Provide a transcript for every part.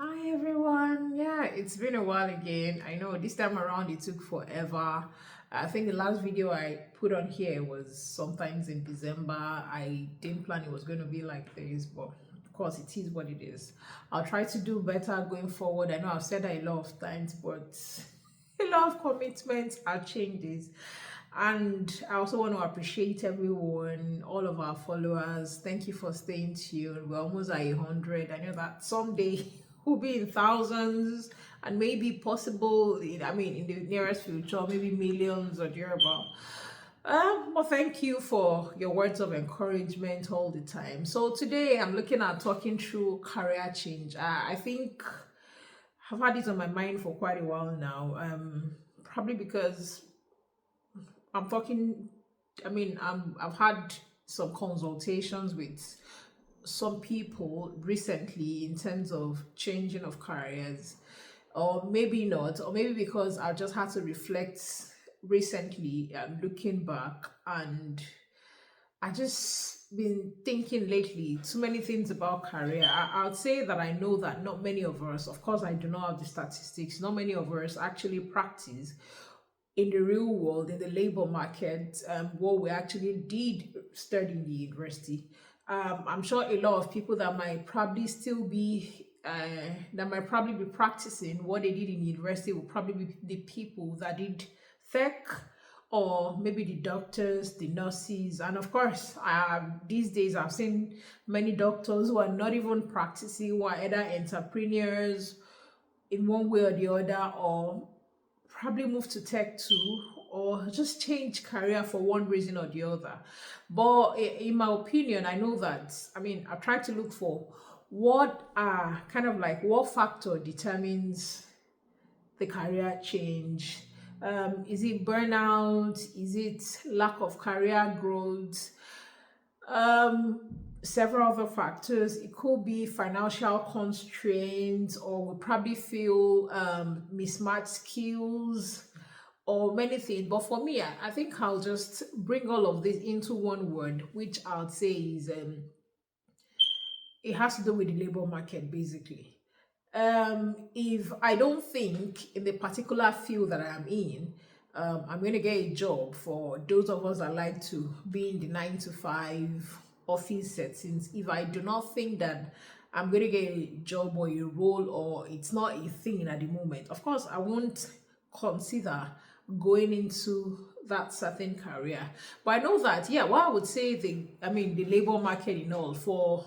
Hi everyone. Yeah, it's been a while again. I know this time around it took forever. I think the last video I put on here was sometimes in December. I didn't plan it was going to be like this, but of course it is what it is. I'll try to do better going forward. I know I've said that a lot of times, but a lot of commitments are changes. And I also want to appreciate everyone, all of our followers. Thank you for staying tuned. We're almost at 100. I know that someday we'll be in thousands and maybe possible, in the nearest future, maybe millions or thereabout. Well, thank you for your words of encouragement all the time. So today I'm looking at talking through career change. I think I've had it on my mind for quite a while now. Probably because I'm talking. I've had some consultations with some people recently in terms of changing of careers, or maybe not, or maybe because I just had to reflect recently and looking back, and I just been thinking lately too many things about career. I would say that I know that not many of us, of course, I do not have the statistics, not many of us actually practice in the real world, in the labor market, what we actually did study in the university. I'm sure a lot of people that might probably still be that might probably be practicing what they did in university will probably be the people that did tech, or maybe the doctors, the nurses, and of course, these days I've seen many doctors who are not even practicing, who are either entrepreneurs in one way or the other, or probably move to tech too, or just change career for one reason or the other. But in my opinion, I know that, I've tried to look for what are kind of like what factor determines the career change. Is it burnout? Is it lack of career growth? um Several other factors. It could be financial constraints, or we probably feel mismatched skills, or many things. But for me, I think I'll just bring all of this into one word, which I'll say is it has to do with the labor market basically. If I don't think in the particular field that I'm in, I'm going to get a job, for those of us that like to be in the 9 to 5 office settings. If I do not think that I'm going to get a job or a role, or it's not a thing at the moment, of course, I won't consider going into that certain career. But I know that, yeah, what I would say, the labor market in all, for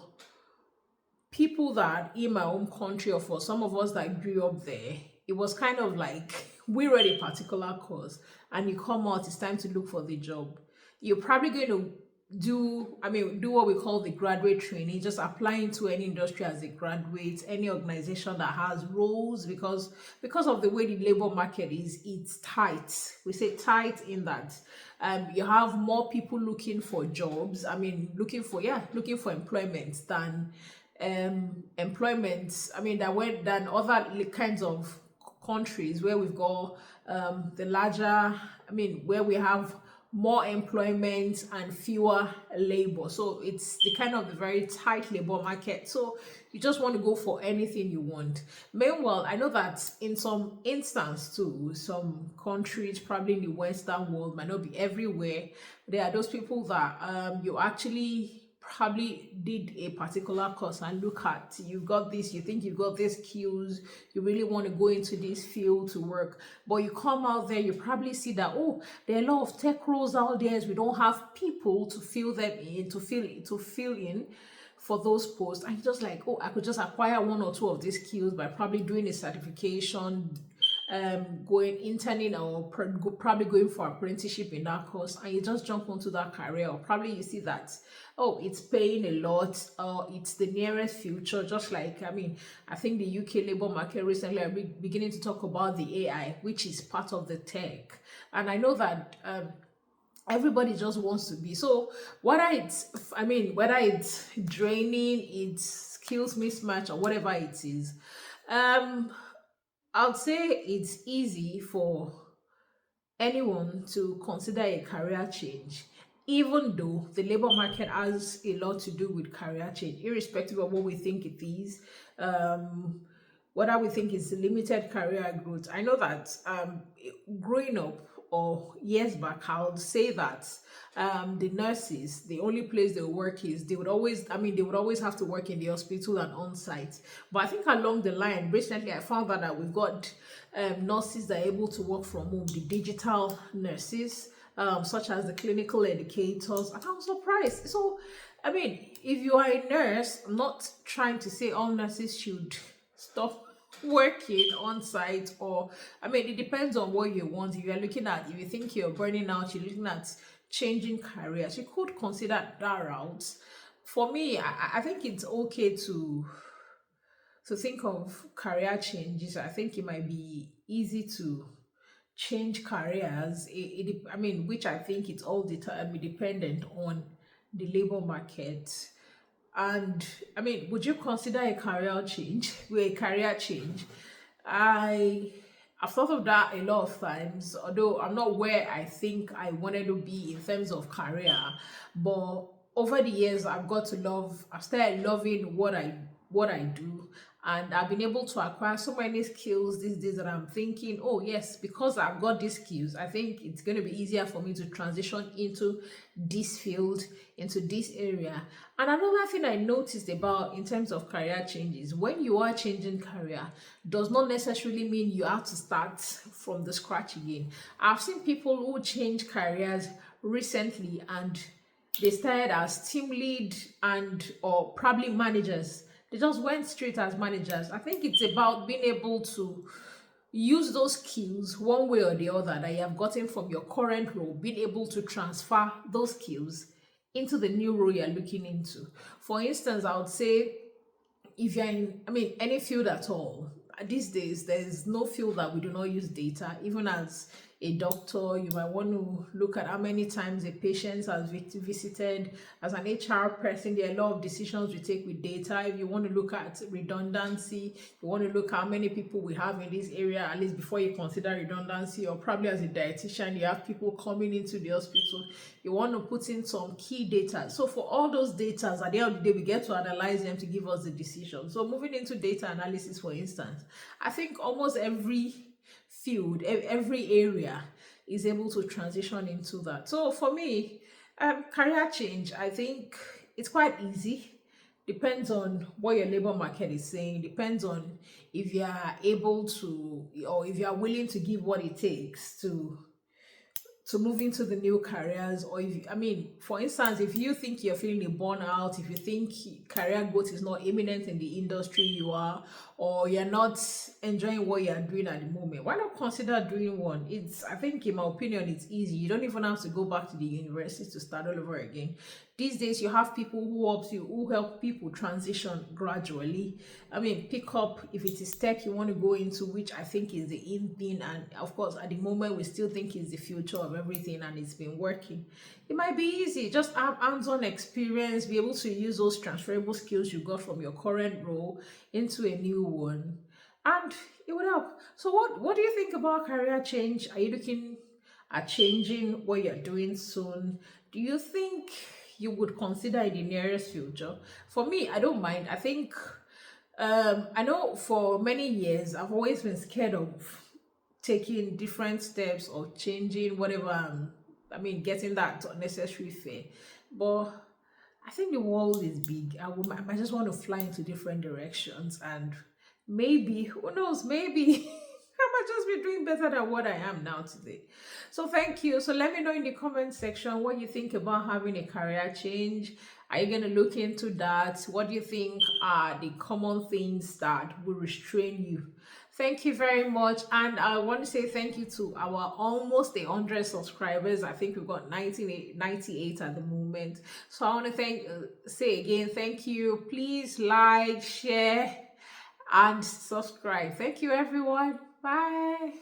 people that in my own country, or for some of us that grew up there, it was kind of like we read a particular course and you come out, it's time to look for the job. You're probably going to do what we call the graduate training, just applying to any industry as a graduate, any organization that has roles, because of the way the labor market is, it's tight. We say tight in that you have more people looking for jobs, looking for employment than employment. Than other kinds of countries where we've got the larger, where we have more employment and fewer labor. So it's the kind of the very tight labor market. So you just want to go for anything you want. Meanwhile, I know that in some instance too, some countries, probably in the Western world, might not be everywhere. There are those people that you actually probably did a particular course and look at, you've got this, you think you've got these skills, you really want to go into this field to work, but you come out there, you probably see that, oh, there are a lot of tech roles out there, we don't have people to fill them in, to fill in for those posts. And you're just like, oh, I could just acquire one or two of these skills by probably doing a certification, going interning, or probably going for apprenticeship in that course, and you just jump onto that career. Or probably you see that, oh, it's paying a lot, or it's the nearest future. Just like, I think the UK labor market recently are beginning to talk about the AI, which is part of the tech. And I know that everybody just wants to be. So whether it's draining, it's skills mismatch, or whatever it is, um I'd say it's easy for anyone to consider a career change, even though the labor market has a lot to do with career change, irrespective of what we think it is. Um, whether we think it's limited career growth. I know that growing up or years back, I would say that the nurses, the only place they work is they would always, they would always have to work in the hospital and on site. But I think along the line, recently I found that we've got nurses that are able to work from home, the digital nurses, such as the clinical educators, and I was surprised. So, if you are a nurse, I'm not trying to say all nurses should stop working on site, or it depends on what you want. If you're looking at, if you think you're burning out, you're looking at changing careers, you could consider that route. For me, I think it's okay to think of career changes. I think it might be easy to change careers. Which I think it's all dependent on the labor market. And would you consider a career change? A career change? I I've thought of that a lot of times, although I'm not where I think I wanted to be in terms of career. But over the years, I've started loving what I do, and I've been able to acquire so many skills these days that I'm thinking, oh yes, because I've got these skills, I think it's going to be easier for me to transition into this field, into this area. And another thing I noticed about in terms of career changes, when you are changing career, does not necessarily mean you have to start from the scratch again. I've seen people who change careers recently and they started as team lead and or probably managers. They just went straight as managers. I think it's about being able to use those skills one way or the other that you have gotten from your current role, being able to transfer those skills into the new role you're looking into. For instance, I would say if you're in, any field at all, these days, there's no field that we do not use data. Even as a doctor, you might want to look at how many times a patient has visited. As an HR person, there are a lot of decisions we take with data. If you want to look at redundancy, you want to look how many people we have in this area, at least before you consider redundancy. Or probably as a dietitian, you have people coming into the hospital, you want to put in some key data. So for all those data, at the end of the day, we get to analyze them to give us the decision. So moving into data analysis, for instance, I think almost every field, every area is able to transition into that. So for me, career change, I think it's quite easy. Depends on what your labor market is saying. Depends on if you are able to, or if you are willing to give what it takes to move into the new careers. Or if for instance, if you think you're feeling a burnout, if you think career growth is not imminent in the industry you are, or you're not enjoying what you're doing at the moment, why not consider doing one? I think in my opinion, it's easy. You don't even have to go back to the university to start all over again. These days you have people who help people transition gradually. Pick up, if it is tech you want to go into, which I think is the in thing, and of course at the moment we still think is the future of everything, and it's been working. It might be easy, just have hands-on experience, be able to use those transferable skills you got from your current role into a new one, and it would help. So what do you think about career change? Are you looking at changing what you're doing soon? Do you think you would consider in the nearest future? For me, I don't mind. I think I know for many years I've always been scared of taking different steps or changing whatever getting that unnecessary fear. But I think the world is big. I might just want to fly into different directions, and maybe, who knows, maybe I might just be doing better than what I am now today. So thank you. So let me know in the comment section what you think about having a career change. Are you going to look into that? What do you think are the common things that will restrain you? Thank you very much. And I want to say thank you to our almost 100 subscribers. I think we've got 98 at the moment. So I want to say again, thank you. Please like, share, and subscribe. Thank you, everyone. Bye.